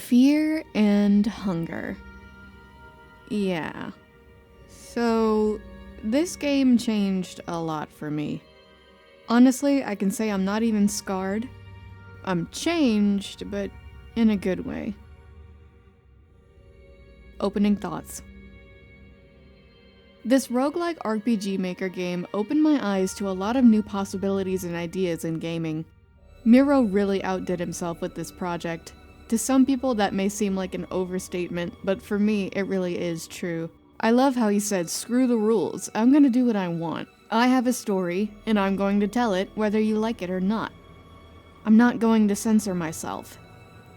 Fear and hunger. Yeah. So, this game changed a lot for me. Honestly, I can say I'm not even scarred. I'm changed, but in a good way. Opening thoughts. This roguelike RPG Maker game opened my eyes to a lot of new possibilities and ideas in gaming. Miro really outdid himself with this project. To some people that may seem like an overstatement, but for me it really is true. I love how he said, screw the rules, I'm gonna do what I want. I have a story, and I'm going to tell it whether you like it or not. I'm not going to censor myself.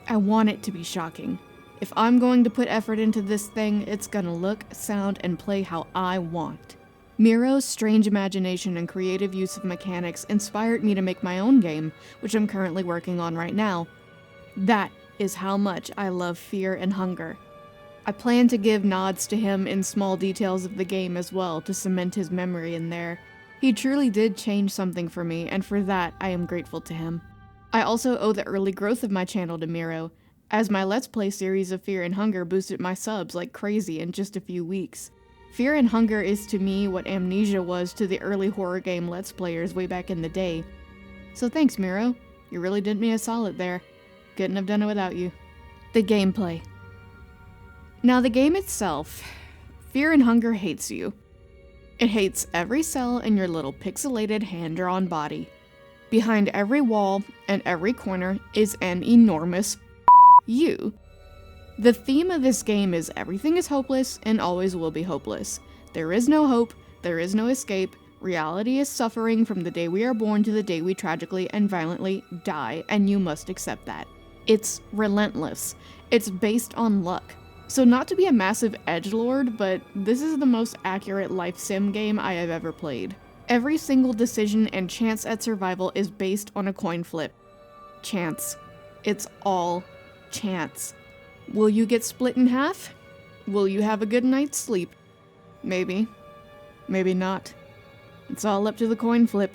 I want it to be shocking. If I'm going to put effort into this thing, it's gonna look, sound, and play how I want. Miro's strange imagination and creative use of mechanics inspired me to make my own game, which I'm currently working on right now. That is how much I love Fear and Hunger. I plan to give nods to him in small details of the game as well to cement his memory in there. He truly did change something for me, and for that I am grateful to him. I also owe the early growth of my channel to Miro, as my Let's Play series of Fear and Hunger boosted my subs like crazy in just a few weeks. Fear and Hunger is to me what Amnesia was to the early horror game Let's Players way back in the day. So thanks, Miro. You really did me a solid there. Couldn't have done it without you. The gameplay. Now the game itself, Fear and Hunger hates you. It hates every cell in your little pixelated hand-drawn body. Behind every wall and every corner is an enormous you. The theme of this game is everything is hopeless and always will be hopeless. There is no hope, there is no escape, reality is suffering from the day we are born to the day we tragically and violently die, and you must accept that. It's relentless. It's based on luck. So not to be a massive edgelord, but this is the most accurate life sim game I have ever played. Every single decision and chance at survival is based on a coin flip. Chance. It's all chance. Will you get split in half? Will you have a good night's sleep? Maybe. Maybe not. It's all up to the coin flip.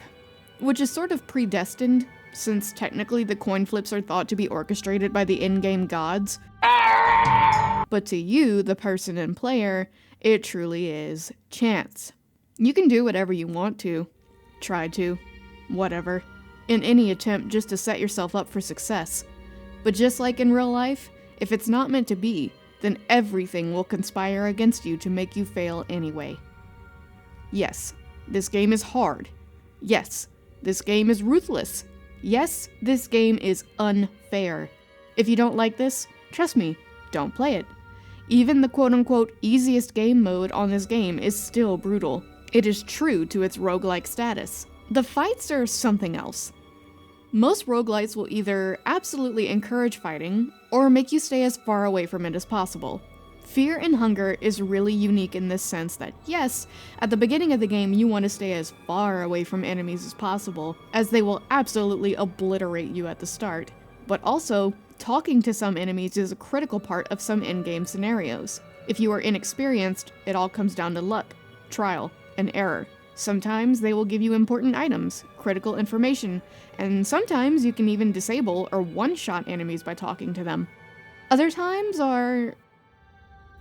Which is sort of predestined, since technically the coin flips are thought to be orchestrated by the in-game gods. But to you, the person and player, it truly is chance. You can do whatever you want to, try to, whatever, in any attempt just to set yourself up for success. But just like in real life, if it's not meant to be, then everything will conspire against you to make you fail anyway. Yes, this game is hard. Yes, this game is ruthless. Yes, this game is unfair. If you don't like this, trust me, don't play it. Even the quote-unquote easiest game mode on this game is still brutal. It is true to its roguelike status. The fights are something else. Most roguelites will either absolutely encourage fighting, or make you stay as far away from it as possible. Fear and Hunger is really unique in this sense that yes, at the beginning of the game you want to stay as far away from enemies as possible, as they will absolutely obliterate you at the start, but also, talking to some enemies is a critical part of some in-game scenarios. If you are inexperienced, it all comes down to luck, trial, and error. Sometimes they will give you important items, critical information, and sometimes you can even disable or one-shot enemies by talking to them. Other times are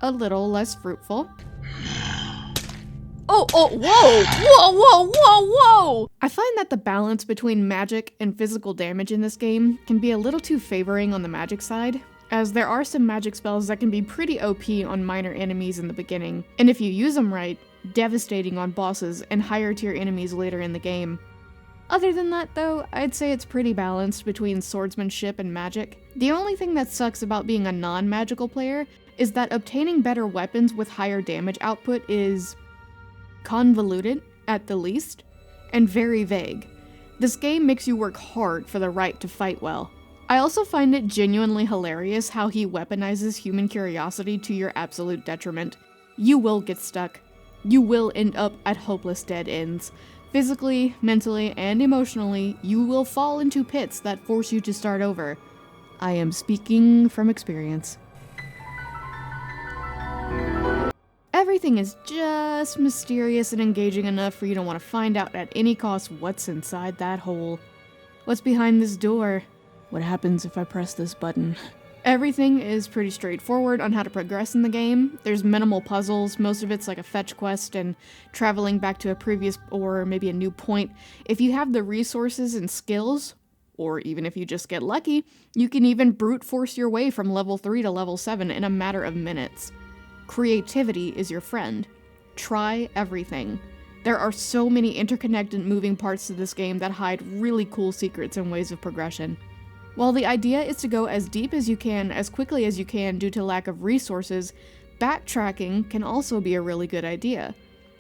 a little less fruitful. Whoa! I find that the balance between magic and physical damage in this game can be a little too favoring on the magic side, as there are some magic spells that can be pretty OP on minor enemies in the beginning, and if you use them right, devastating on bosses and higher tier enemies later in the game. Other than that though, I'd say it's pretty balanced between swordsmanship and magic. The only thing that sucks about being a non-magical player is that obtaining better weapons with higher damage output is convoluted, at the least, and very vague. This game makes you work hard for the right to fight well. I also find it genuinely hilarious how he weaponizes human curiosity to your absolute detriment. You will get stuck. You will end up at hopeless dead ends. Physically, mentally, and emotionally, you will fall into pits that force you to start over. I am speaking from experience. Everything is just mysterious and engaging enough for you to want to find out at any cost what's inside that hole. What's behind this door? What happens if I press this button? Everything is pretty straightforward on how to progress in the game. There's minimal puzzles, most of it's like a fetch quest and traveling back to a previous or maybe a new point. If you have the resources and skills, or even if you just get lucky, you can even brute force your way from level 3 to level 7 in a matter of minutes. Creativity is your friend. Try everything. There are so many interconnected moving parts to this game that hide really cool secrets and ways of progression. While the idea is to go as deep as you can, as quickly as you can due to lack of resources, backtracking can also be a really good idea.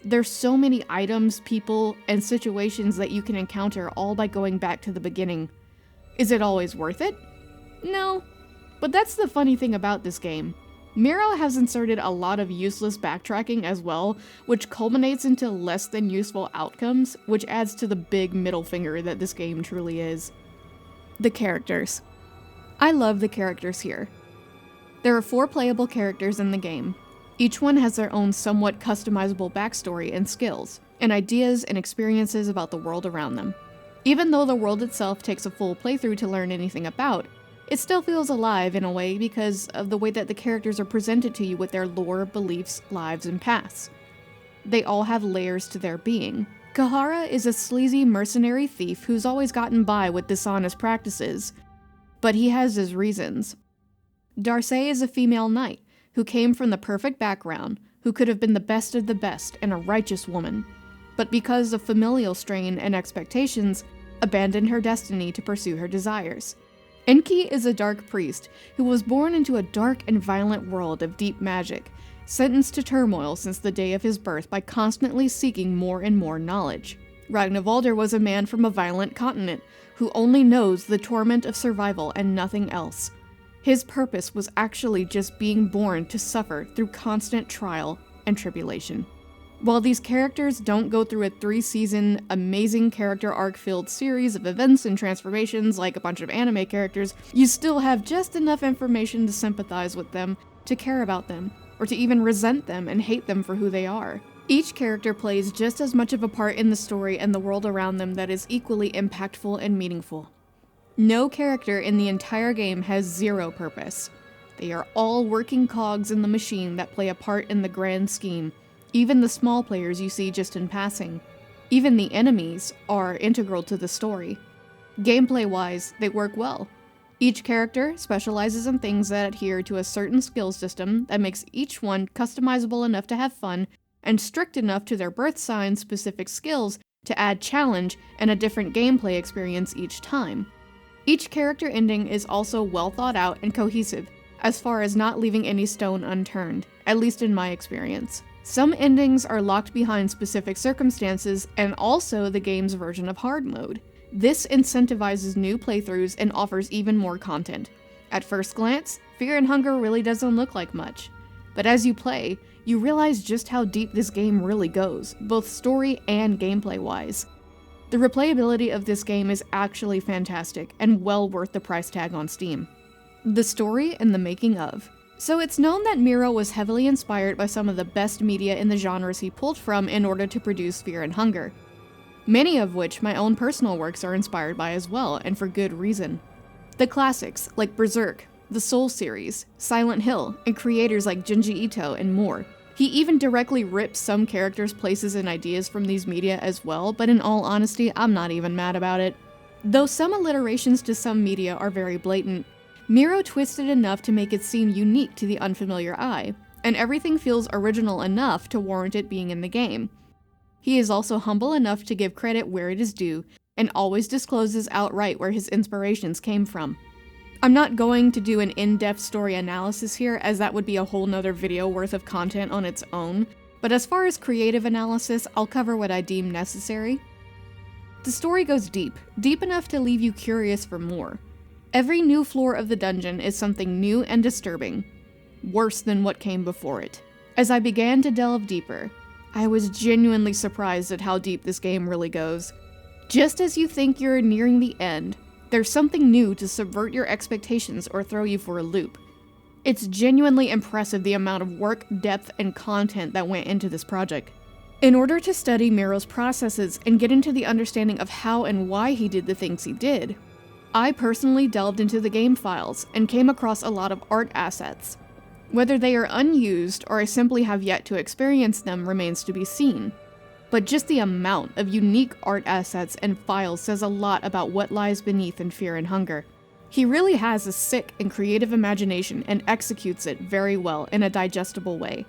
There's so many items, people, and situations that you can encounter all by going back to the beginning. Is it always worth it? No. But that's the funny thing about this game. Miro has inserted a lot of useless backtracking as well, which culminates into less than useful outcomes, which adds to the big middle finger that this game truly is. The characters. I love the characters here. There are 4 playable characters in the game. Each one has their own somewhat customizable backstory and skills, and ideas and experiences about the world around them. Even though the world itself takes a full playthrough to learn anything about, it still feels alive in a way because of the way that the characters are presented to you with their lore, beliefs, lives, and pasts. They all have layers to their being. Kahara is a sleazy mercenary thief who's always gotten by with dishonest practices, but he has his reasons. Darce is a female knight who came from the perfect background, who could have been the best of the best and a righteous woman, but because of familial strain and expectations, abandoned her destiny to pursue her desires. Enki is a dark priest who was born into a dark and violent world of deep magic, sentenced to turmoil since the day of his birth by constantly seeking more and more knowledge. Ragnvaldr was a man from a violent continent who only knows the torment of survival and nothing else. His purpose was actually just being born to suffer through constant trial and tribulation. While these characters don't go through a 3-season, amazing character arc-filled series of events and transformations like a bunch of anime characters, you still have just enough information to sympathize with them, to care about them, or to even resent them and hate them for who they are. Each character plays just as much of a part in the story and the world around them that is equally impactful and meaningful. No character in the entire game has zero purpose. They are all working cogs in the machine that play a part in the grand scheme, even the small players you see just in passing. Even the enemies are integral to the story. Gameplay-wise, they work well. Each character specializes in things that adhere to a certain skill system that makes each one customizable enough to have fun and strict enough to their birth sign's specific skills to add challenge and a different gameplay experience each time. Each character ending is also well thought out and cohesive, as far as not leaving any stone unturned, at least in my experience. Some endings are locked behind specific circumstances and also the game's version of hard mode. This incentivizes new playthroughs and offers even more content. At first glance, Fear and Hunger really doesn't look like much, but as you play, you realize just how deep this game really goes, both story and gameplay-wise. The replayability of this game is actually fantastic and well worth the price tag on Steam. The story and the making of. So it's known that Miro was heavily inspired by some of the best media in the genres he pulled from in order to produce Fear and Hunger. Many of which my own personal works are inspired by as well, and for good reason. The classics like Berserk, the Soul series, Silent Hill, and creators like Junji Ito and more. He even directly rips some characters, places, and ideas from these media as well, but in all honesty, I'm not even mad about it. Though some alliterations to some media are very blatant, Miro twisted enough to make it seem unique to the unfamiliar eye, and everything feels original enough to warrant it being in the game. He is also humble enough to give credit where it is due, and always discloses outright where his inspirations came from. I'm not going to do an in-depth story analysis here, as that would be a whole nother video worth of content on its own, but as far as creative analysis, I'll cover what I deem necessary. The story goes deep enough to leave you curious for more. Every new floor of the dungeon is something new and disturbing, worse than what came before it. As I began to delve deeper, I was genuinely surprised at how deep this game really goes. Just as you think you're nearing the end, there's something new to subvert your expectations or throw you for a loop. It's genuinely impressive the amount of work, depth, and content that went into this project. In order to study Miro's processes and get into the understanding of how and why he did the things he did, I personally delved into the game files and came across a lot of art assets. Whether they are unused or I simply have yet to experience them remains to be seen. But just the amount of unique art assets and files says a lot about what lies beneath in Fear and Hunger. He really has a sick and creative imagination and executes it very well in a digestible way.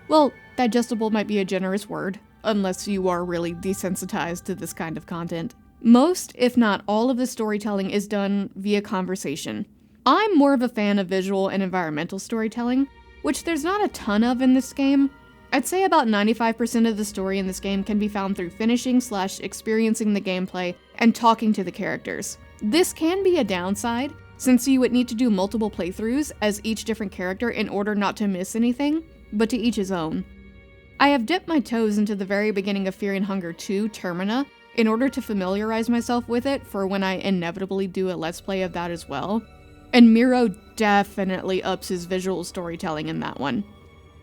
Well, digestible might be a generous word, unless you are really desensitized to this kind of content. Most, if not all, of the storytelling is done via conversation. I'm more of a fan of visual and environmental storytelling, which there's not a ton of in this game. I'd say about 95% of the story in this game can be found through finishing/experiencing the gameplay and talking to the characters. This can be a downside, since you would need to do multiple playthroughs as each different character in order not to miss anything, but to each his own. I have dipped my toes into the very beginning of Fear and Hunger 2, Termina, in order to familiarize myself with it for when I inevitably do a Let's Play of that as well. And Miro definitely ups his visual storytelling in that one.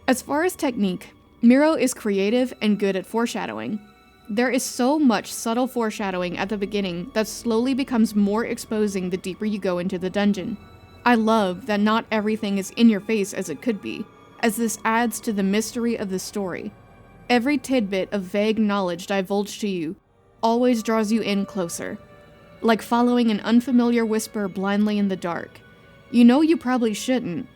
As far as technique, Miro is creative and good at foreshadowing. There is so much subtle foreshadowing at the beginning that slowly becomes more exposing the deeper you go into the dungeon. I love that not everything is in your face as it could be, as this adds to the mystery of the story. Every tidbit of vague knowledge divulged to you always draws you in closer, like following an unfamiliar whisper blindly in the dark. You know you probably shouldn't,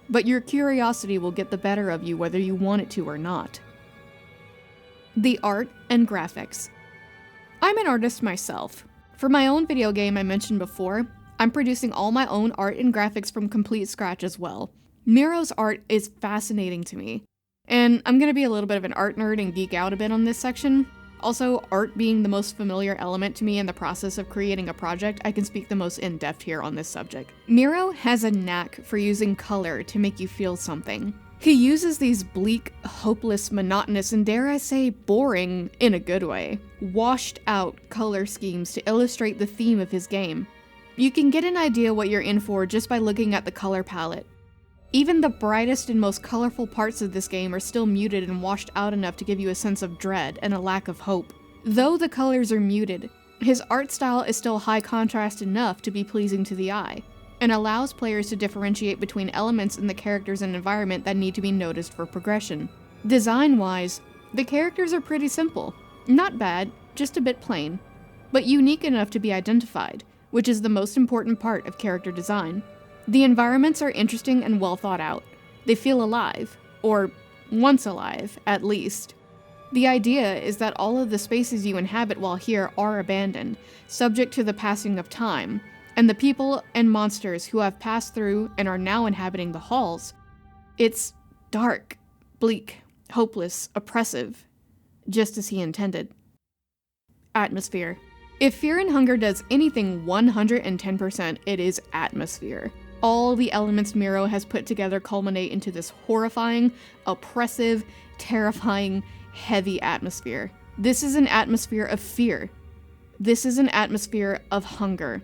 but your curiosity will get the better of you whether you want it to or not. The art and graphics. I'm an artist myself. For my own video game I mentioned before, I'm producing all my own art and graphics from complete scratch as well. Miro's art is fascinating to me, and I'm gonna be a little bit of an art nerd and geek out a bit on this section. Also, art being the most familiar element to me in the process of creating a project, I can speak the most in-depth here on this subject. Miro has a knack for using color to make you feel something. He uses these bleak, hopeless, monotonous, and dare I say, boring, in a good way, washed out color schemes to illustrate the theme of his game. You can get an idea what you're in for just by looking at the color palette. Even the brightest and most colorful parts of this game are still muted and washed out enough to give you a sense of dread and a lack of hope. Though the colors are muted, his art style is still high contrast enough to be pleasing to the eye, and allows players to differentiate between elements in the characters and environment that need to be noticed for progression. Design-wise, the characters are pretty simple. Not bad, just a bit plain, but unique enough to be identified, which is the most important part of character design. The environments are interesting and well thought out. They feel alive, or once alive, at least. The idea is that all of the spaces you inhabit while here are abandoned, subject to the passing of time, and the people and monsters who have passed through and are now inhabiting the halls. It's dark, bleak, hopeless, oppressive, just as he intended. Atmosphere. If Fear and Hunger does anything 110%, it is atmosphere. All the elements Miro has put together culminate into this horrifying, oppressive, terrifying, heavy atmosphere. This is an atmosphere of fear. This is an atmosphere of hunger,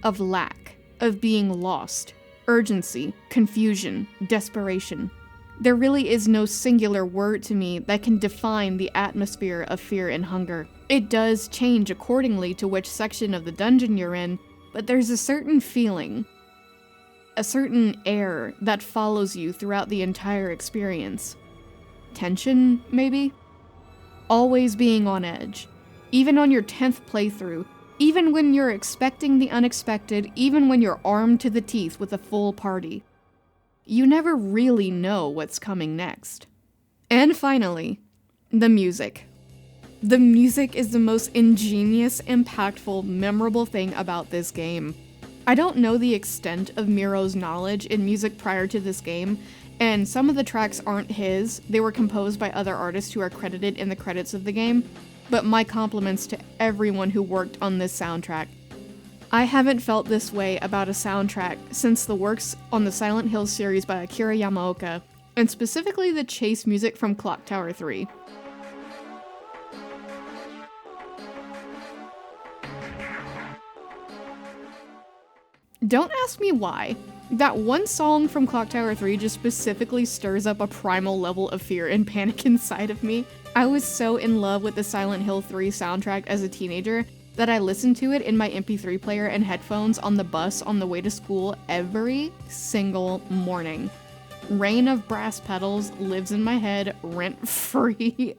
of lack, of being lost, urgency, confusion, desperation. There really is no singular word to me that can define the atmosphere of Fear and Hunger. It does change accordingly to which section of the dungeon you're in, but there's a certain feeling, a certain air that follows you throughout the entire experience. Tension, maybe? Always being on edge. Even on your 10th playthrough, even when you're expecting the unexpected, even when you're armed to the teeth with a full party. You never really know what's coming next. And finally, the music. The music is the most ingenious, impactful, memorable thing about this game. I don't know the extent of Miro's knowledge in music prior to this game, and some of the tracks aren't his. They were composed by other artists who are credited in the credits of the game, but my compliments to everyone who worked on this soundtrack. I haven't felt this way about a soundtrack since the works on the Silent Hill series by Akira Yamaoka, and specifically the chase music from Clock Tower 3. Don't ask me why. That one song from Clock Tower 3 just specifically stirs up a primal level of fear and panic inside of me. I was so in love with the Silent Hill 3 soundtrack as a teenager that I listen to it in my MP3 player and headphones on the bus on the way to school every single morning. Rain of Brass Petals lives in my head rent-free.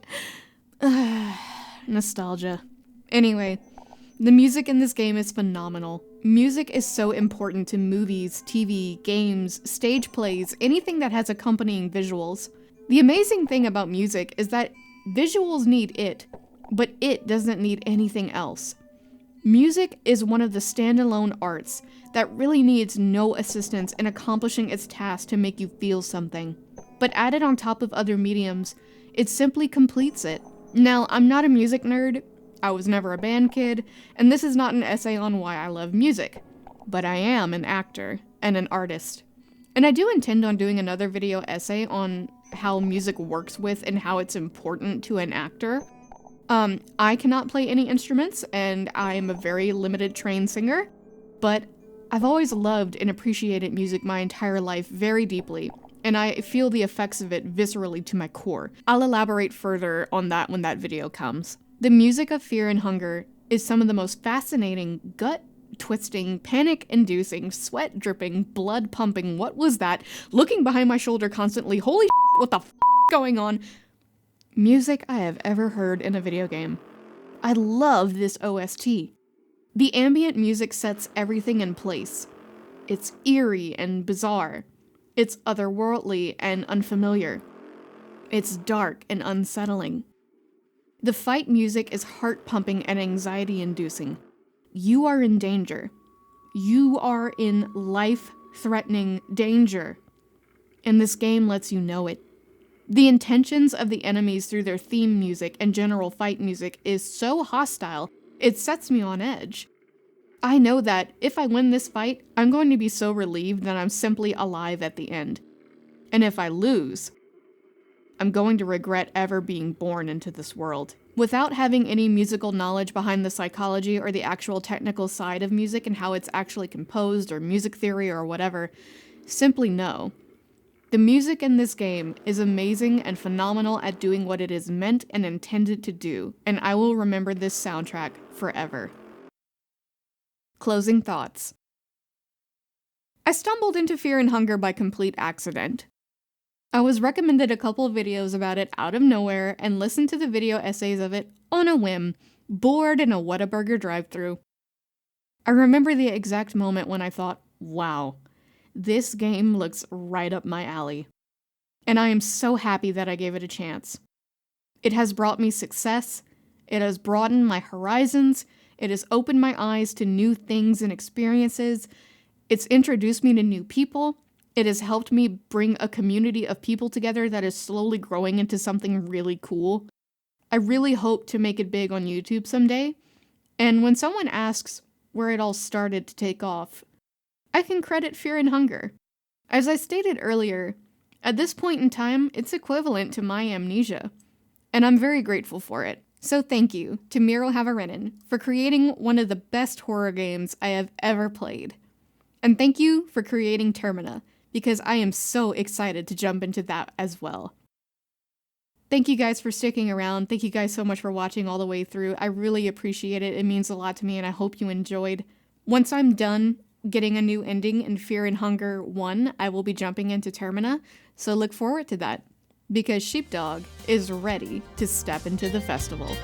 Nostalgia. Anyway, the music in this game is phenomenal. Music is so important to movies, TV, games, stage plays, anything that has accompanying visuals. The amazing thing about music is that visuals need it, but it doesn't need anything else. Music is one of the standalone arts that really needs no assistance in accomplishing its task to make you feel something. But added on top of other mediums, it simply completes it. Now, I'm not a music nerd, I was never a band kid, and this is not an essay on why I love music. But I am an actor and an artist. And I do intend on doing another video essay on how music works with and how it's important to an actor. I cannot play any instruments, and I'm a very limited trained singer, but I've always loved and appreciated music my entire life very deeply, and I feel the effects of it viscerally to my core. I'll elaborate further on that when that video comes. The music of Fear and Hunger is some of the most fascinating, gut-twisting, panic-inducing, sweat-dripping, blood-pumping, what was that, looking behind my shoulder constantly, holy shit, what the f*** going on, music I have ever heard in a video game. I love this OST. The ambient music sets everything in place. It's eerie and bizarre. It's otherworldly and unfamiliar. It's dark and unsettling. The fight music is heart-pumping and anxiety-inducing. You are in danger. You are in life-threatening danger. And this game lets you know it. The intentions of the enemies through their theme music and general fight music is so hostile, it sets me on edge. I know that if I win this fight, I'm going to be so relieved that I'm simply alive at the end. And if I lose, I'm going to regret ever being born into this world. Without having any musical knowledge behind the psychology or the actual technical side of music and how it's actually composed or music theory or whatever, simply know. The music in this game is amazing and phenomenal at doing what it is meant and intended to do, and I will remember this soundtrack forever. Closing thoughts. I stumbled into Fear and Hunger by complete accident. I was recommended a couple of videos about it out of nowhere and listened to the video essays of it on a whim, bored in a Whataburger drive-thru. I remember the exact moment when I thought, wow, this game looks right up my alley. And I am so happy that I gave it a chance. It has brought me success, it has broadened my horizons, it has opened my eyes to new things and experiences, it's introduced me to new people, it has helped me bring a community of people together that is slowly growing into something really cool. I really hope to make it big on YouTube someday, and when someone asks where it all started to take off, I can credit Fear and Hunger. As I stated earlier, at this point in time, it's equivalent to my amnesia, and I'm very grateful for it. So thank you to Miro Havarinen for creating one of the best horror games I have ever played. And thank you for creating Termina, because I am so excited to jump into that as well. Thank you guys for sticking around. Thank you guys so much for watching all the way through. I really appreciate it. It means a lot to me, and I hope you enjoyed. Once I'm done getting a new ending in Fear and Hunger 1, I will be jumping into Termina, so look forward to that, because Sheepdog is ready to step into the festival.